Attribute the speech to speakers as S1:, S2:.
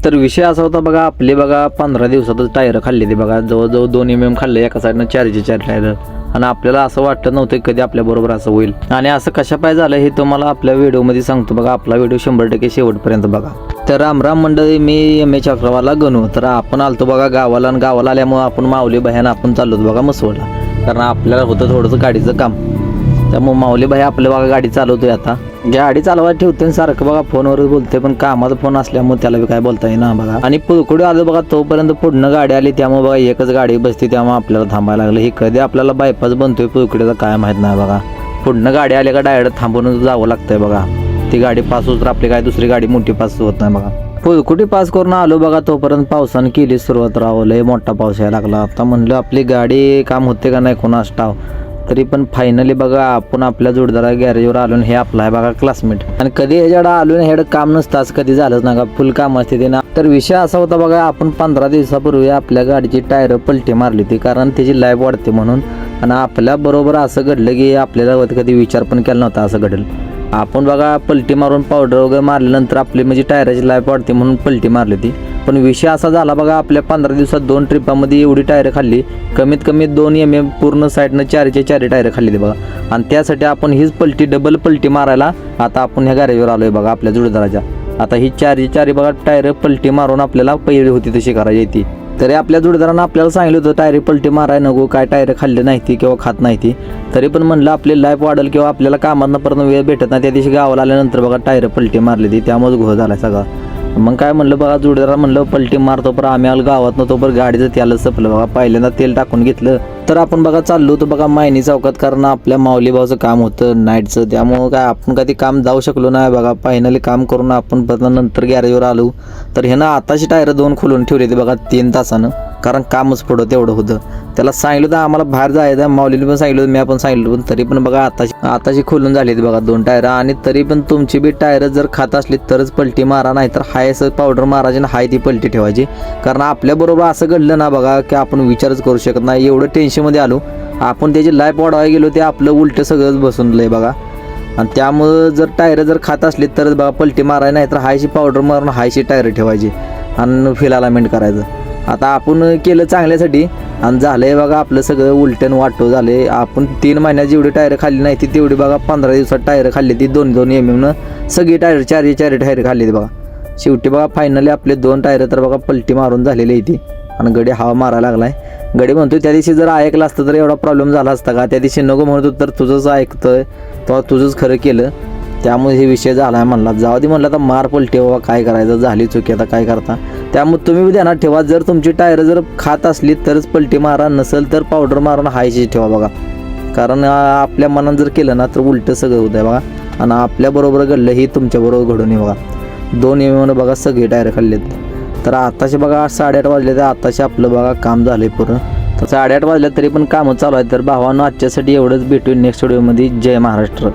S1: तर विषय असा होता बघा, आपले बघा 15 दिवसातच टायर खाल्ले ते बघा, जवळजवळ 2 mm खाल्ले एका साईडनं 4 टायर. आणि आपल्याला असं वाटत नव्हतं कधी आपल्याबरोबर असं होईल. आणि असं कशा पाय झालं हे तुम्हाला आपल्या व्हिडिओमध्ये सांगतो बघा. आपला व्हिडिओ 100% शेवटपर्यंत बघा. तर राम मंडळी, मी MH अकरावाला गणू. तर आपण आलतो बघा गावाला, आणि गावाला आल्यामुळे आपण माऊली भयानं आपण चाललो बघा मसवडला, कारण आपल्याला होतं थोडंसं गाडीचं काम. त्यामुळे माऊली भाई आपल्या बघा गाडी चालवतोय. आता गाडी चालवायला ठेवते सारखं बघा फोनवर बोलते, पण कामाचा फोन असल्यामुळे त्याला बी काय बोलता येईना बघा. आणि पुढे आलो बघा, तोपर्यंत पुढनं गाडी आली, त्यामुळे बघा एकच गाडी बसते, त्यामुळे आपल्याला थांबायला लागलं. ही कधी आपल्याला बायपास बनतोय पुढकडे काय माहित नाही बघा. पुढनं गाडी आली का डायरेक्ट थांबून जावं लागतंय बघा. ती गाडी पास होत तर आपली काय दुसरी गाडी मोठी पास होत नाही बघा. पुलकुटी पास करून आलो बघा, तोपर्यंत पावसानं केली सुरुवात. लय मोठा पाऊस यायला लागला. आता म्हणलं आपली गाडी काम होते का नाही कोणास ठाव. तरी पण फायनली बघा आपण आपल्या जोडदारा गॅरेजवर आलो. हे आपला आहे बघा क्लासमेट. आणि कधी ह्याच्याकडे आलो ह्याकडे काम नसतं, असं कधी झालंच ना का, फुल काम असते ते ना. तर विषय असा होता बघा, आपण 15 दिवसापूर्वी आपल्या गाडीची टायर पलटी मारली होती, कारण त्याची लाईफ वाढते म्हणून. आणि आपल्या बरोबर असं घडलं की आपल्याला कधी विचार पण केला नव्हता असं घडेल. आपण बघा पलटी मारून पावडर वगैरे मारल्यानंतर आपली म्हणजे टायराची लाईफ वाढते म्हणून पलटी मारली होती. पण विषय असा झाला बघा, आपल्या 15 दिवसात 2 ट्रिपामध्ये एवढी टायर खाल्ली, कमीत कमी 2 mm पूर्ण साईडनं 4 टायर खाल्ली ती बघा. आणि त्यासाठी आपण हीच पलटी डबल पलटी मारायला आता आपण ह्या गॅरेजवर आलोय बघा आपल्या जोडदाराच्या. आता ही 4 बघा टायर पलटी मारून आपल्याला पहिली होती तशी करायची ती. तरी आपल्या जोडदारानं आपल्याला सांगितलं होतं टायर पलटी मारायला नको, काय टायर खाल्ले नाही ती किंवा खात नाही ती. तरी पण म्हणलं आपली लाईफ वाढेल किंवा आपल्याला कामांना परत वेळ भेटत नाही. त्या दिवशी गावाला आल्यानंतर बघा टायर पलटी मारली ती, त्यामुळेच घोळ झाला सगळा. मग काय म्हणलं बघा, जोडदारा म्हणलं पलटी मारतो, पण आम्ही आलो गावात नव्हतो, पण गाडीचं त्याला सपलं बघा. पहिल्यांदा तेल टाकून घेतलं. तर आपण बघा चाललो होतो बघा मायनी चौकात, कारण आपल्या माऊली भाऊचं काम होतं नाईटचं, त्यामुळं काय आपण कधी काम जाऊ शकलो नाही बघा. फायनली काम करून आपण नंतर गॅरेजवर आलो. तर ह्यानं आताची टायर 2 खोलून ठेवली ते बघा 3 तासानं, कारण कामच पुढं तेवढं होतं. त्याला सांगितलं होतं आम्हाला बाहेर जायचं, माऊलीने पण सांगितलं होतं, मी पण सांगितलं, पण तरी पण बघा आताची खोलून झाली ती बघा 2 टायर. आणि तरी पण तुमची बी टायर जर खात असली तरच पलटी मारा, नाही तर हाय असं पावडर मारायची ना हाय ती पलटी ठेवायची. कारण आपल्याबरोबर असं घडलं ना बघा की आपण विचारच करू शकत नाही, एवढं टेन्शनमध्ये आलो आपण. त्याची लाईफ वाढवायला गेलो ते आपलं उलटं सगळंच बसून लय बघा. आणि त्यामुळं जर टायर जर खात असली तरच बघा पलटी मारायला, नाही तर हायशी पावडर मारून हायशी टायर ठेवायची आणि फिल अलाइनमेंट करायचं. आता आपण केलं चांगल्यासाठी आणि झालंय बघा आपलं सगळं उलटण वाटो झाले. आपण 3 महिन्यात जेवढी टायर खाल्ली नाही ती तेवढी बघा 15 दिवसात टायर खाल्ली ती 2 mm सगळी टायर 4 टायर खाल्ली ती बघा. शेवटी बघा फायनली आपले 2 टायर तर बघा पलटी मारून झालेली आहे ती. आणि गडी हवा मारायला लागलाय. गडी म्हणतो त्या दिवशी जर ऐकलं असतं तर एवढा प्रॉब्लेम झाला असता का. त्या दिवशी नको म्हणतो तर तुझंच ऐकतोय, तेव्हा तुझंच खरं केलं, त्यामुळे हे विषय झाला आहे. म्हणला जाऊ दे, म्हणलं आता मार पलटी बाबा, काय करायचं, झाली चुकी आता काय करता. त्यामुळे तुम्ही ध्यानात ठेवा, जर तुमची टायर जर खात असली तरच पलटी मारा, नसेल तर पावडर मारून हायची ठेवा बघा. कारण आपल्या मनात जर केलं ना तर उलटं सगळं होतं बघा. आणि आपल्याबरोबर घडलं ही तुमच्याबरोबर घडून ये बघा. 2 mm बघा सगळे टायर खाल्लेत. तर आताशे बघा 8:30 वाजले, तर आताशे आपलं बघा काम झालंय पूर्ण. तर 8:30 वाजले तरी पण कामं चालू आहेत. तर भावांनो आजच्यासाठी एवढंच, भेटूया नेक्स्ट व्हिडिओमध्ये. जय महाराष्ट्र.